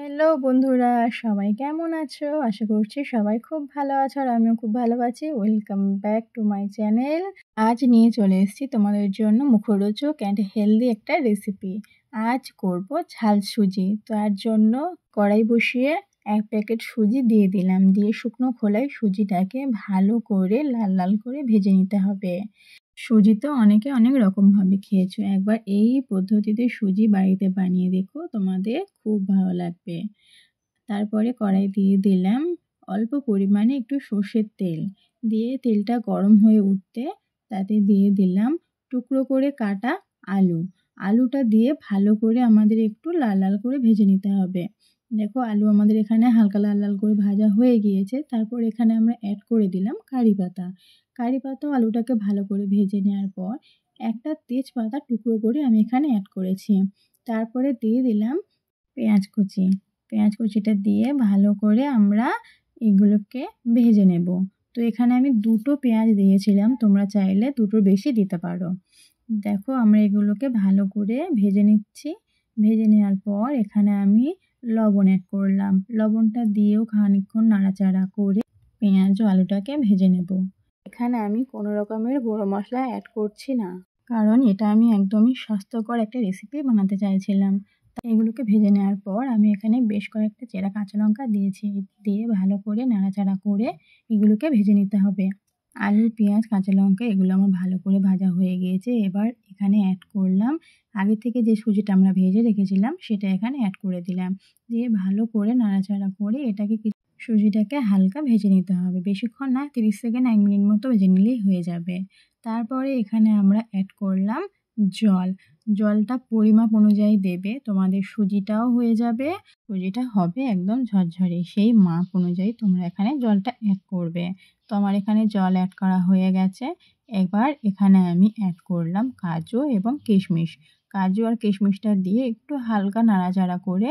Hello বন্ধুরা, সবাই কেমন আছো? আশা করছি সবাই খুব ভালো আছো আর আমিও খুব ভালো আছি। Welcome back to my channel. আজ নিয়ে চলে এসেছি তোমাদের জন্য মুখরোচক অ্যান্ড হেলদি একটা রেসিপি। আজ করব ঝাল সুজি। তার জন্য কড়াই বসিয়ে 1 প্যাকেট সুজি দিয়ে দিলাম। দিয়ে শুকনো খোলায় সুজিটাকে ভালো করে লাল লাল করে ভেজে নিতে হবে। সুজি তো অনেকে অনেক রকমভাবে খেয়েছো। একবার এই পদ্ধতিতে সুজি বাড়িতে বানিয়ে দেখো, তোমাদের খুব ভালো লাগবে। তারপরে কড়াই দিয়ে দিলাম অল্প পরিমাণে একটু সর্ষের তেল। দিয়ে তেলটা গরম হয়ে উঠতে তাতে দিয়ে দিলাম টুকরো করে কাটা আলু। আলুটা দিয়ে ভালো করে আমাদের একটু লাল লাল করে ভেজে নিতে হবে। দেখো আলু আমাদের এখানে হালকা লাল লাল করে ভাজা হয়ে গিয়েছে। তারপর এখানে আমরা অ্যাড করে দিলাম কারি পাতা। কারি পাতা আলুটাকে ভালো করে ভেজে নেওয়ার পর একটা তেজপাতা টুকরো করে আমি এখানে অ্যাড করেছি। তারপরে দিয়ে দিলাম পেঁয়াজ কুচি। পেঁয়াজ কুচিটা দিয়ে ভালো করে আমরা এগুলোকে ভেজে নেব। তো এখানে আমি 2টো পেঁয়াজ দিয়েছিলাম, তোমরা চাইলে 2টোর বেশি দিতে পারো। দেখো আমরা এগুলোকে ভালো করে ভেজে নিচ্ছি। ভেজে নেওয়ার পর এখানে আমি লবণ অ্যাড করলাম। লবণটা দিয়েও খানিকক্ষণ নাড়াচাড়া করে পেঁয়াজ ও আলুটাকে ভেজে নেব। এখানে আমি কোনো রকমের গুঁড়ো মশলা অ্যাড করছি না, কারণ এটা আমি একদমই স্বাস্থ্যকর একটা রেসিপি বানাতে চাইছিলাম। এগুলোকে ভেজে নেওয়ার পর আমি এখানে বেশ কয়েকটা চেরা কাঁচা লঙ্কা দিয়েছি। দিয়ে ভালো করে নাড়াচাড়া করে এগুলোকে ভেজে নিতে হবে। আলু, পেঁয়াজ, কাঁচা লঙ্কা এগুলো আমার ভালো করে ভাজা হয়ে গিয়েছে। এবার এখানে অ্যাড করলাম আগে থেকে যে সুজিটা আমরা ভেজে রেখেছিলাম, সেটা এখানে অ্যাড করে দিলাম। দিয়ে ভালো করে নাড়াচাড়া করে এটাকে সুজিটাকে হালকা ভেজে নিতে হবে। বেশিক্ষণ না, 30 সেকেন্ড 1 মিনিট মতো ভেজে নিলেই হয়ে যাবে। তারপরে এখানে আমরা অ্যাড করলাম জল। জলটা পরিমাপ অনুযায়ী দেবে, তোমাদের সুজিটাও হয়ে যাবে, সুজিটা হবে একদম ঝরঝরে। সেই মাপ অনুযায়ী তোমরা এখানে জলটা অ্যাড করবে। তো আমার এখানে জল অ্যাড করা হয়ে গেছে। এবার এখানে আমি অ্যাড করলাম কাজু এবং কিশমিশ। কাজু আর কিশমিশটা দিয়ে একটু হালকা নাড়াচাড়া করে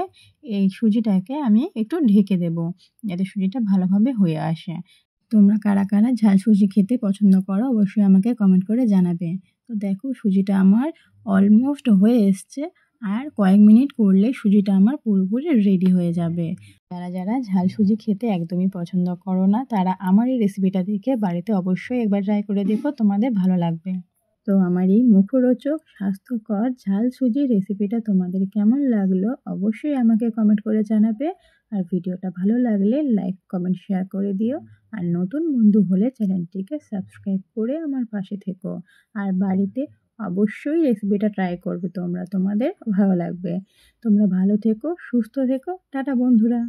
এই সুজিটাকে আমি একটু ঢেকে দেব, যাতে সুজিটা ভালোভাবে হয়ে আসে। তোমরা কারা কারা ঝাল সুজি খেতে পছন্দ করো অবশ্যই আমাকে কমেন্ট করে জানাবে। তো দেখো সুজিটা আমার অলমোস্ট হয়ে এসছে। আর কয়েক মিনিট করলে সুজিটা আমার পুরোপুরি রেডি হয়ে যাবে। যারা যারা ঝাল সুজি খেতে একদমই পছন্দ করো না, তারা আমার এই রেসিপিটা দেখে বাড়িতে অবশ্যই একবার ট্রাই করে দেখো, তোমাদের ভালো লাগবে। তো আমার এই মুখরোচক স্বাস্থ্যকর ঝাল সুজির রেসিপিটা তোমাদের কেমন লাগলো অবশ্যই আমাকে কমেন্ট করে জানাবে। আর ভিডিওটা ভালো লাগলে লাইক, কমেন্ট, শেয়ার করে দিও। আর নতুন বন্ধু হলে চ্যানেলটিকে সাবস্ক্রাইব করে আমার পাশে থেকো। আর বাড়িতে অবশ্যই রেসিপিটা ট্রাই করবে তোমরা, তোমাদের ভালো লাগবে। তোমরা ভালো থেকো, সুস্থ থেকো। টাটা বন্ধুরা।